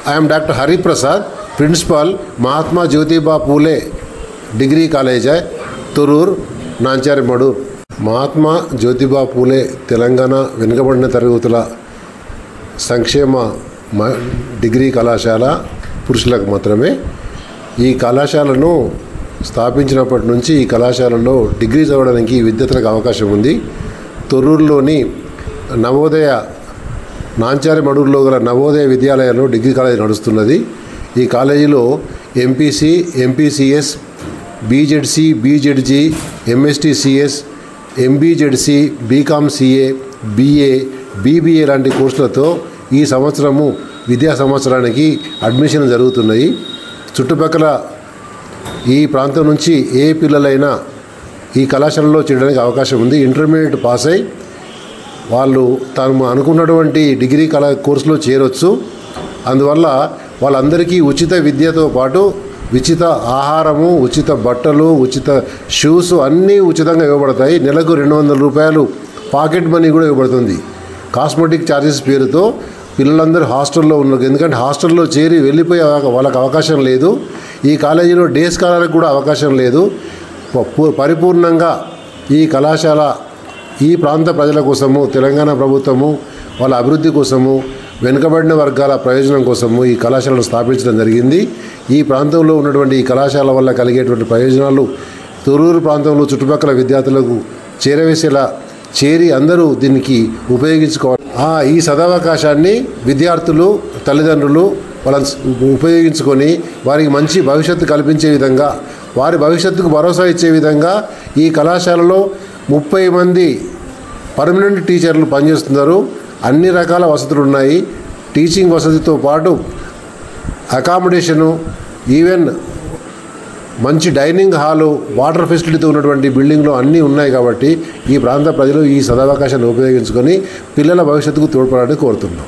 I am Dr. Hari Prasad, Principal, Mahatma Jyotiba Phule Degree College, Turur, Nanchari Madur. Mahatma Jyotiba Phule Telangana వెనుకబడిన తరగతుల సంక్షేమ degree కళాశాల పురుషులకు మాత్రమే. ఈ కళాశాలను స్థాపించినప్పటి నుంచి ఈ కళాశాలలో డిగ్రీ చదవడానికి విద్యార్థులకు అవకాశం ఉంది. తొర్రూరులోని నవోదయ నాంచారి మడూరులో గల నవోదయ విద్యాలయంలో డిగ్రీ కాలేజీ నడుస్తున్నది. ఈ కాలేజీలో MPC, MPCS, BZC, BZG, MSTCS, MBZC, BCom CA, BA, BBA లాంటి కోర్సులతో ఈ సంవత్సరము విద్యా సంవత్సరానికి అడ్మిషన్ జరుగుతున్నాయి. చుట్టుపక్కల ఈ ప్రాంతం నుంచి ఏ పిల్లలైనా ఈ కళాశాలలో చేరడానికి అవకాశం ఉంది. ఇంటర్మీడియట్ పాస్ అయి వాళ్ళు తాము అనుకున్నటువంటి డిగ్రీ కోర్సులో చేరొచ్చు. అందువల్ల వాళ్ళందరికీ ఉచిత విద్యతో పాటు ఉచిత ఆహారము, ఉచిత బట్టలు, ఉచిత షూస్ అన్నీ ఉచితంగా ఇవ్వబడతాయి. నెలకు 200 రూపాయలు పాకెట్ మనీ కూడా ఇవ్వబడుతుంది. కాస్మెటిక్ ఛార్జెస్ పేరుతో పిల్లలందరూ హాస్టల్లో ఉన్నారు. ఎందుకంటే హాస్టల్లో చేరి వెళ్ళిపోయే వాళ్ళకి అవకాశం లేదు. ఈ కాలేజీలో డే స్కాలర్కి కూడా అవకాశం లేదు. పరిపూర్ణంగా ఈ కళాశాల ఈ ప్రాంత ప్రజల కోసము, తెలంగాణ ప్రభుత్వము వాళ్ళ అభివృద్ధి కోసము, వెనుకబడిన వర్గాల ప్రయోజనం కోసము ఈ కళాశాలను స్థాపించడం జరిగింది. ఈ ప్రాంతంలో ఉన్నటువంటి ఈ కళాశాల వల్ల కలిగేటువంటి ప్రయోజనాలు తొర్రూరు ప్రాంతంలో చుట్టుపక్కల విద్యార్థులకు చేరవేసేలా చేరి అందరూ దీనికి ఉపయోగించుకోవాలి. ఈ సదవకాశాన్ని విద్యార్థులు, తల్లిదండ్రులు వాళ్ళని ఉపయోగించుకొని వారికి మంచి భవిష్యత్తు కల్పించే విధంగా, వారి భవిష్యత్తుకు భరోసా ఇచ్చే విధంగా ఈ కళాశాలలో 30 మంది పర్మనెంట్ టీచర్లు పనిచేస్తున్నారు. అన్ని రకాల వసతులు ఉన్నాయి. టీచింగ్ వసతితో పాటు అకామిడేషను, ఈవెన్ మంచి డైనింగ్ హాలు, వాటర్ ఫెసిలిటీతో ఉన్నటువంటి బిల్డింగ్లో అన్నీ ఉన్నాయి. కాబట్టి ఈ ప్రాంత ప్రజలు ఈ సదవకాశాన్ని ఉపయోగించుకొని పిల్లల భవిష్యత్తుకు తోడ్పడాలని కోరుతున్నాం.